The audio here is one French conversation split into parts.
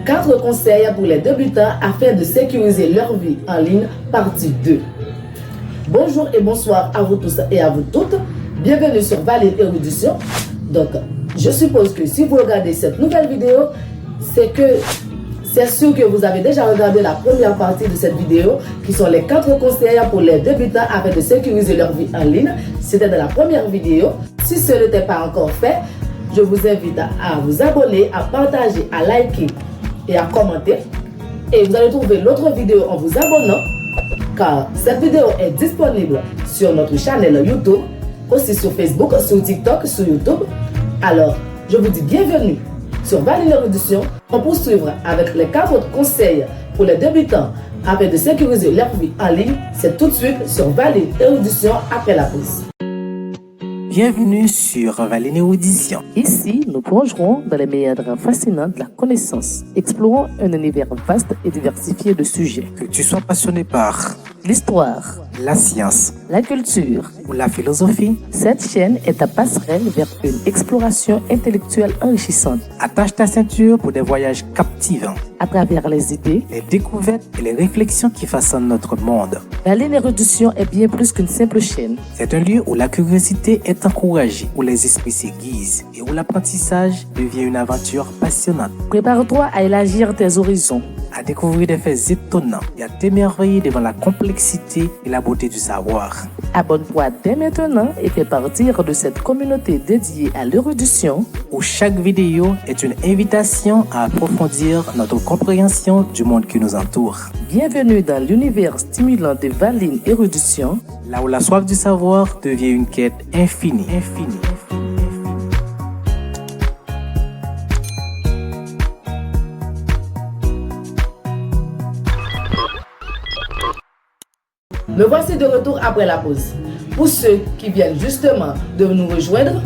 4 conseils pour les débutants afin de sécuriser leur vie en ligne, partie 2. Bonjour et bonsoir à vous tous et à vous toutes. Bienvenue sur Valine Érudition. Donc, je suppose que si vous regardez cette nouvelle vidéo, c'est sûr que vous avez déjà regardé la première partie de cette vidéo, qui sont les 4 conseils pour les débutants afin de sécuriser leur vie en ligne. C'était dans la première vidéo. Si ce n'était pas encore fait, je vous invite à vous abonner, à partager, à liker et à commenter. Et vous allez trouver l'autre vidéo en vous abonnant, car cette vidéo est disponible sur notre chaîne YouTube, aussi sur Facebook, sur TikTok, sur YouTube. Alors, je vous dis bienvenue sur Valine Érudition. On poursuivra avec les 4 autres conseils pour les débutants afin de sécuriser leur vie en ligne. C'est tout de suite sur Valine Érudition après la pause. Bienvenue sur Valine Érudition. Ici, nous plongerons dans les méandres fascinants de la connaissance. Explorons un univers vaste et diversifié de sujets. Que tu sois passionné par l'histoire, la science, la culture ou la philosophie, cette chaîne est ta passerelle vers une exploration intellectuelle enrichissante. Attache ta ceinture pour des voyages captivants. À travers les idées, les découvertes et les réflexions qui façonnent notre monde. Valine Érudition est bien plus qu'une simple chaîne. C'est un lieu où la curiosité est encouragée, où les esprits s'aiguisent et où l'apprentissage devient une aventure passionnante. Prépare-toi à élargir tes horizons, à découvrir des faits étonnants et à t'émerveiller devant la complexité et la beauté du savoir. Abonne-toi dès maintenant et fais partir de cette communauté dédiée à l'érudition, où chaque vidéo est une invitation à approfondir notre compréhension du monde qui nous entoure. Bienvenue dans l'univers stimulant de Valine Érudition, là où la soif du savoir devient une quête infinie. Me voici de retour après la pause. Pour ceux qui viennent justement de nous rejoindre,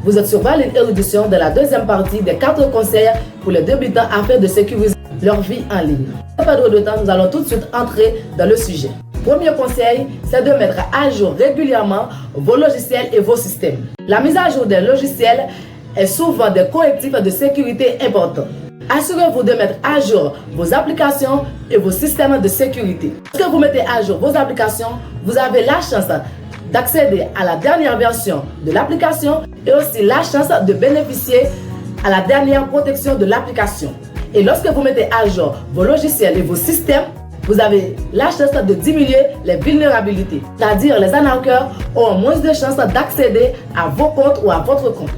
vous êtes sur Valine Érudition de la deuxième partie des 4 conseils pour les débutants afin de sécuriser leur vie en ligne. Sans perdre de temps, nous allons tout de suite entrer dans le sujet. Premier conseil, c'est de mettre à jour régulièrement vos logiciels et vos systèmes. La mise à jour des logiciels est souvent des correctifs de sécurité importants. Assurez-vous de mettre à jour vos applications et vos systèmes de sécurité. Lorsque vous mettez à jour vos applications, vous avez la chance d'accéder à la dernière version de l'application et aussi la chance de bénéficier à la dernière protection de l'application. Et lorsque vous mettez à jour vos logiciels et vos systèmes, vous avez la chance de diminuer les vulnérabilités. C'est-à-dire les arnaqueurs auront moins de chances d'accéder à vos comptes ou à votre compte.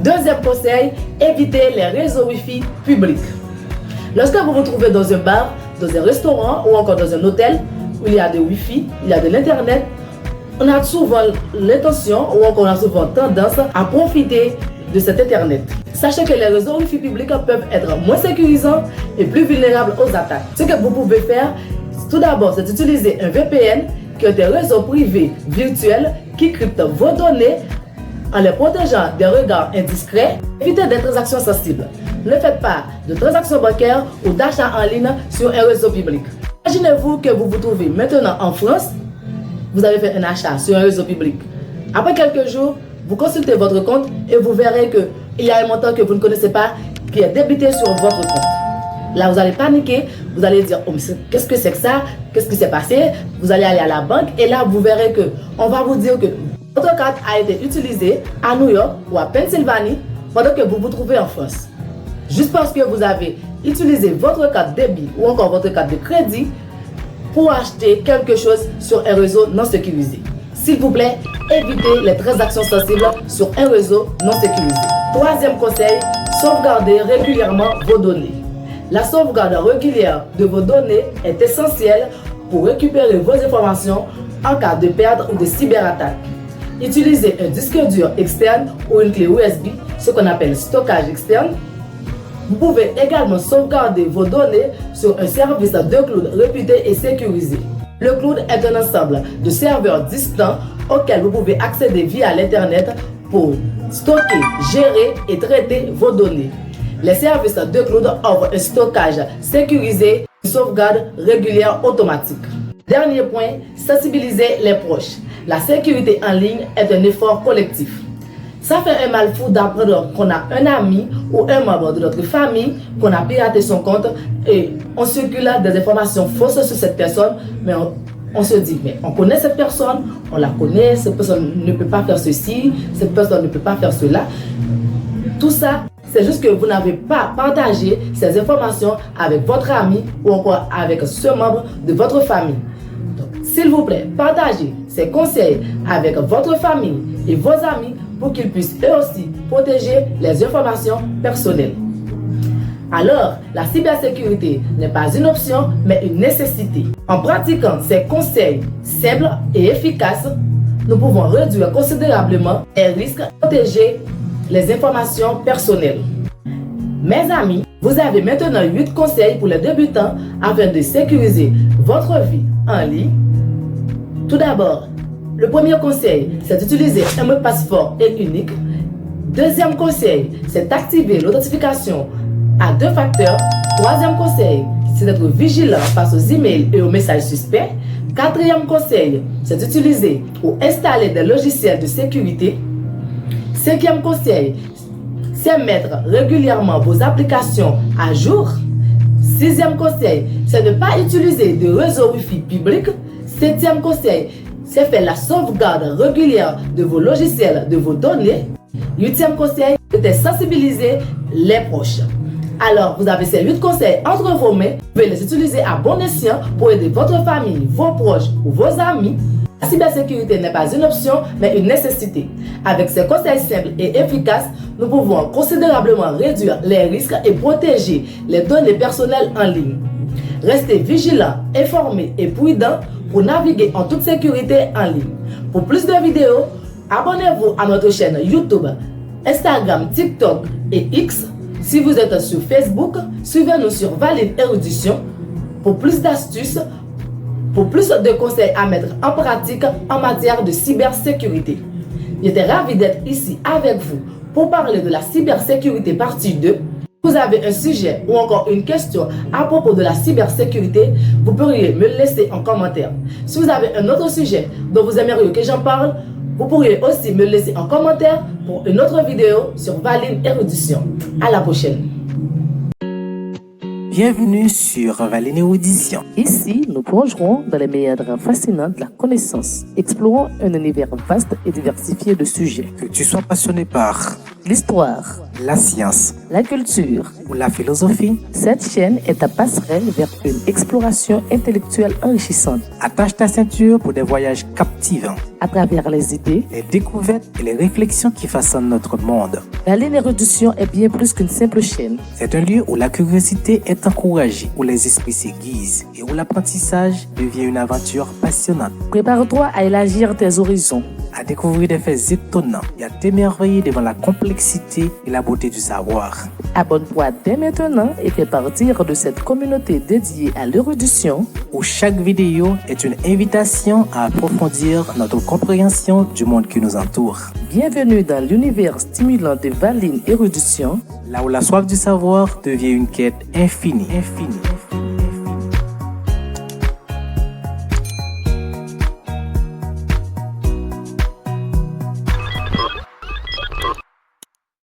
Deuxième conseil, évitez les réseaux Wi-Fi publics. Lorsque vous vous trouvez dans un bar, dans un restaurant ou encore dans un hôtel où il y a de Wi-Fi, il y a de l'Internet, on a souvent l'intention ou encore on a souvent tendance à profiter de cet Internet. Sachez que les réseaux Wi-Fi publics peuvent être moins sécurisants et plus vulnérables aux attaques. Ce que vous pouvez faire, tout d'abord, c'est d'utiliser un VPN qui est des réseaux privés virtuels qui cryptent vos données en les protégeant des regards indiscrets. Évitez des transactions sensibles. Ne faites pas de transactions bancaires ou d'achats en ligne sur un réseau public. Imaginez-vous que vous vous trouvez maintenant en France, vous avez fait un achat sur un réseau public. Après quelques jours, vous consultez votre compte et vous verrez qu'il y a un montant que vous ne connaissez pas qui est débité sur votre compte. Là, vous allez paniquer, vous allez dire oh, qu'est-ce que c'est que ça? Qu'est-ce qui s'est passé? Vous allez aller à la banque et là, vous verrez qu'on va vous dire que votre carte a été utilisée à New York ou à Pennsylvanie pendant que vous vous trouvez en France. Juste parce que vous avez utilisé votre carte débit ou encore votre carte de crédit pour acheter quelque chose sur un réseau non sécurisé. S'il vous plaît, évitez les transactions sensibles sur un réseau non sécurisé. Troisième conseil, sauvegardez régulièrement vos données. La sauvegarde régulière de vos données est essentielle pour récupérer vos informations en cas de perte ou de cyberattaque. Utilisez un disque dur externe ou une clé USB, ce qu'on appelle stockage externe. Vous pouvez également sauvegarder vos données sur un service de cloud réputé et sécurisé. Le cloud est un ensemble de serveurs distants auxquels vous pouvez accéder via l'Internet pour stocker, gérer et traiter vos données. Les services de cloud offrent un stockage sécurisé, une sauvegarde régulière automatique. Dernier point, sensibiliser les proches. La sécurité en ligne est un effort collectif. Ça fait un mal fou d'apprendre qu'on a un ami ou un membre de notre famille qu'on a piraté son compte et on circule des informations fausses sur cette personne, mais on se dit, mais on connaît cette personne, on la connaît, cette personne ne peut pas faire ceci, cette personne ne peut pas faire cela. Tout ça, c'est juste que vous n'avez pas partagé ces informations avec votre ami ou encore avec ce membre de votre famille. Donc, s'il vous plaît, partagez ces conseils avec votre famille et vos amis pour qu'ils puissent eux aussi protéger les informations personnelles. Alors, la cybersécurité n'est pas une option, mais une nécessité. En pratiquant ces conseils simples et efficaces, nous pouvons réduire considérablement les risques et protéger les informations personnelles. Mes amis, vous avez maintenant 8 conseils pour les débutants afin de sécuriser votre vie en ligne. Tout d'abord, le premier conseil, c'est d'utiliser un mot de passe fort et unique. Deuxième conseil, c'est d'activer l'authentification à 2 facteurs. Troisième conseil, c'est d'être vigilant face aux emails et aux messages suspects. Quatrième conseil, c'est d'utiliser ou installer des logiciels de sécurité. Cinquième conseil, c'est mettre régulièrement vos applications à jour. Sixième conseil, c'est ne pas utiliser de réseau Wi-Fi public. Septième conseil, c'est faire la sauvegarde régulière de vos logiciels, de vos données. Huitième conseil, c'est sensibiliser les proches. Alors, vous avez ces 8 conseils entre vos mains. Vous pouvez les utiliser à bon escient pour aider votre famille, vos proches ou vos amis. La cybersécurité n'est pas une option, mais une nécessité. Avec ces conseils simples et efficaces, nous pouvons considérablement réduire les risques et protéger les données personnelles en ligne. Restez vigilants, informés et prudents pour naviguer en toute sécurité en ligne. Pour plus de vidéos, abonnez-vous à notre chaîne YouTube, Instagram, TikTok et X. Si vous êtes sur Facebook, suivez-nous sur Valine Érudition pour plus d'astuces, pour plus de conseils à mettre en pratique en matière de cybersécurité. J'étais ravi d'être ici avec vous pour parler de la cybersécurité partie 2. Si vous avez un sujet ou encore une question à propos de la cybersécurité, vous pourriez me le laisser en commentaire. Si vous avez un autre sujet dont vous aimeriez que j'en parle, vous pourriez aussi me le laisser en commentaire pour une autre vidéo sur Valine Érudition. À la prochaine. Bienvenue sur Valine Érudition. Ici, nous plongerons dans les méandres fascinants de la connaissance, explorant un univers vaste et diversifié de sujets. Que tu sois passionné par L'histoire, la science la culture. ou la philosophie, Cette chaîne est ta passerelle vers une exploration intellectuelle enrichissante attache ta ceinture pour des voyages captivants, à travers les idées. les découvertes et les réflexions qui façonnent notre monde. Valine Érudition est bien plus qu'une simple chaîne. C'est un lieu où la curiosité est encouragée, où les esprits s'aiguisent et où l'apprentissage devient une aventure passionnante. Prépare-toi à élargir tes horizons. À découvrir des faits étonnants et à t'émerveiller devant la complexité et la beauté du savoir. Abonne-toi dès maintenant et fais partir de cette communauté dédiée à l'érudition. Où chaque vidéo est une invitation à approfondir notre compréhension du monde qui nous entoure. Bienvenue dans l'univers stimulant de Valine Érudition. Là où la soif du savoir devient une quête infinie.